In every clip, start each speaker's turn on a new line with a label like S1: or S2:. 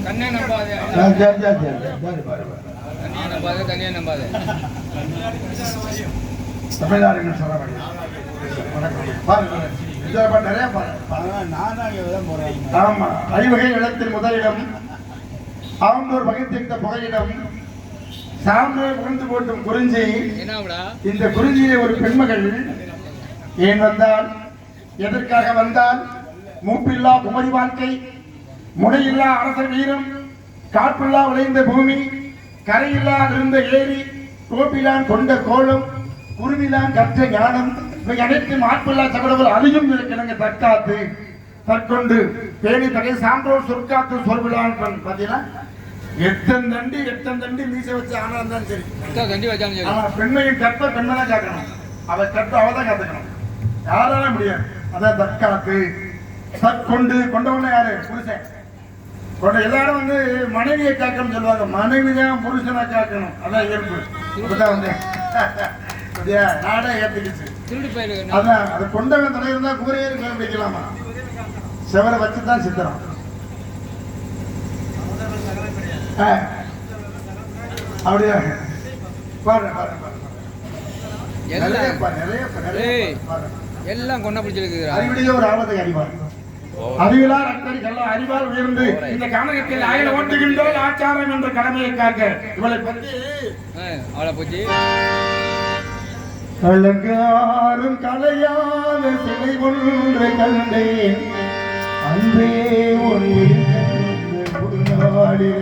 S1: தனியா நம்பாதே. தனியா நம்பாதே.
S2: தமிழ்நாடு சொல்ல ஆமா. ஐவகை இடத்தில் முதலிடம் ஆம்பூர் வகைத்திருந்த புகையிடம் சாம்பலை புகழ்ந்து போட்டும் குறிஞ்சி. இந்த குறிஞ்சியிலே ஒரு பெண்மகள் ஏன் வந்தால், எதற்காக வந்தால்? மூப்பில்லா குமரி வாழ்க்கை, முனையில்லா அரச வீரம், காப்பில்லா விளைந்த பூமி, கரையில்லா இருந்த ஏரி, கோப்பிலான் கொண்ட கோலம், குருவிலான் கற்ற ஞானம், இவை அனைத்தும் ஆட்பில்லா சகடவர் அழியும் இருக்கிறாங்க. தற்காத்து தற்கொண்டு பேணி தகை சான்றோர் சொற்காத்து சொல்விழான். பாத்தீங்கன்னா எத்தன் தண்டி மீசை வச்சு ஆனாலும் தான் சரி, பெண்மையின் கற்ப பெண்மைதான் காக்கணும். அவ கற்ப அவதான் காத்துக்கணும், யாராலும் முடியாது. அதான் தற்காத்து. தற்கொண்டு கொண்டவன யாரு? புருஷன். கொண்ட எல்லாரும் வந்து மனைவியை காக்கணும்னு சொல்லுவாங்க. மனைவி தான் புருஷனை காக்கணும், அதான் இயல்பு. இப்பதான் வந்து நாடே ஏத்துக்கிச்சு. அதான் அது கொண்டவன் தலை இருந்தா கூரையே வைக்கலாமா? செவரை வச்சுதான் சித்திரம். அப்படியா?
S1: எல்லாம் கொண்ட பிடிச்சிருக்கு.
S2: அறிவிலேயே ஒரு ஆபத்தை அறிவார். அறிவிலார் அக்கறை கல்ல அறிவால் உயர்ந்து இந்த கானகத்தில் அயல ஓட்டுகின்றோம் ஆச்சாரம் என்ற கடமையை காக்க. இவளை பற்றி
S1: அவளை பற்றி
S2: கலங்காரும் கலையான சிலை ஒன்று கண்டேன், அன்பே ஒன்று நாளிலே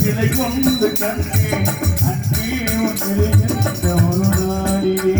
S2: சிலை கொண்டு கண்ணே அன்பே ஒன்று என்ற ஒரு நாளிலே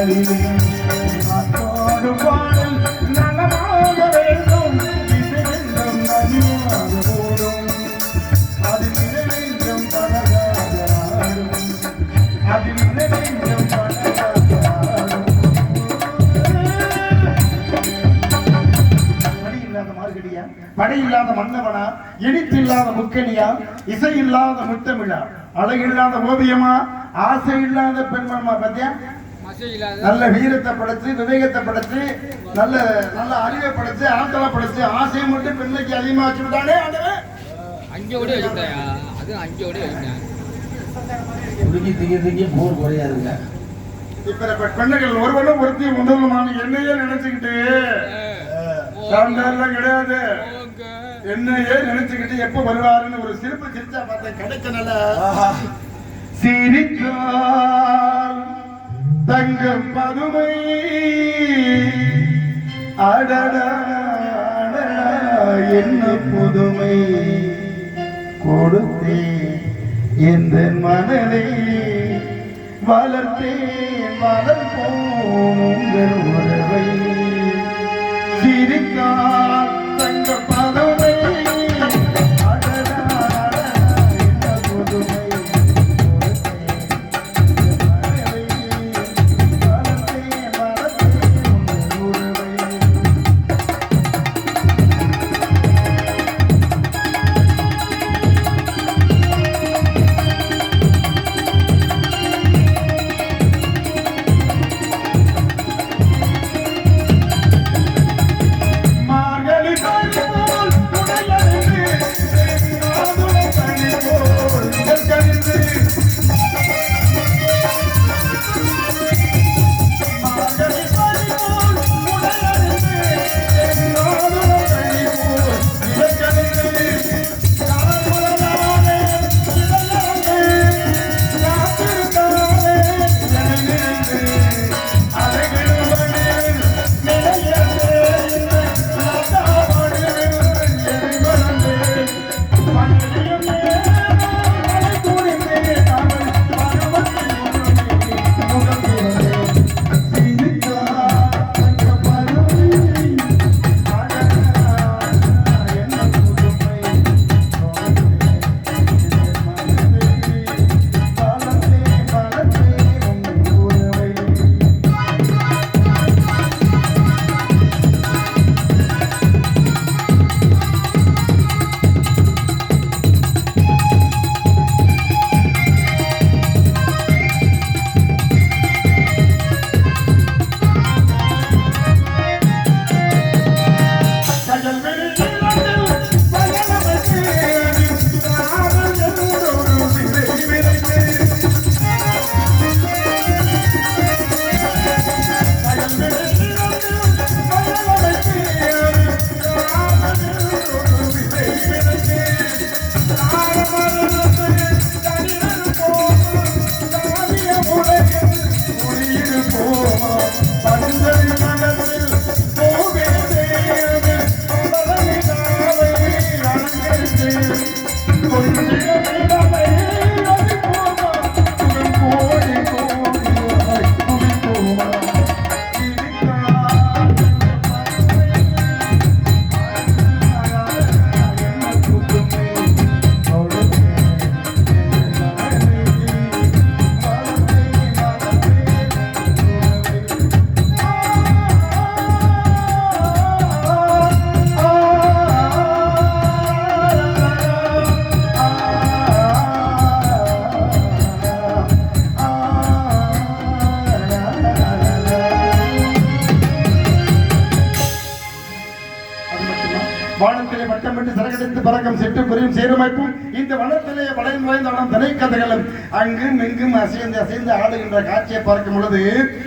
S2: நாளிலே நாட்டோடும் பாடல் நலமாக வேண்டும் இசையெல்லாம் நதியாக ஓடும் அதில் நிறைவேற்றும் பழகாத ஆடும் அதில் நிறைவேற்றும் பழகாத ஆடும் படை இல்லாத மன்னவனா இனிப்பில்லாத முக்கணியா இசை இல்லாத முத்தமிழா அழகில்லாத ஓவியமா ஆசை இல்லாத பெண்மணமா பத்தியா நல்ல வீரத்தை படைச்சு விவேகத்தை படைச்சு நல்ல நல்ல அறிவை படைச்சு ஆற்றலை படைச்சு ஆசையை மட்டும் பெண்மைக்கு அதிகமா வச்சு விட்டானே
S3: போர் குறையாதுங்க.
S2: இப்ப பெண்ணுகள் ஒருவனும் ஒருத்தி உணர்வுமான என்னையே நினைச்சுக்கிட்டு கிடையாது என்னையே நினைச்சுக்கிட்டு எப்ப வருவாருன்னு ஒரு சிரிப்பு சிரிச்சா பார்த்தேன் கிடைக்கல. சிரித்தால் தங்கம் பதுமை அடடா என்ன புதுமை கொடுத்தே எந்த மனதை வளர்த்தேன் வளர்ப்போம் உங்கள் உறவை சிரித்தால் தங்க பதவை வானத்திலே வட்டமிட்டு சரகடித்து பறக்கும் சிட்டுக்குருவியும் சீரமைப்பும் இந்த வனத்திலே வளைந்து வளைந்து ஆடும் திரை கதைகளும் அங்கும் இங்கும் அசைந்து அசைந்து ஆடுகின்ற காட்சியை பார்க்கும் பொழுது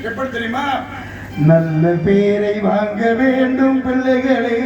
S2: எப்படி தெரியுமா நல்ல பேரை வாங்க வேண்டும் பிள்ளைகளே.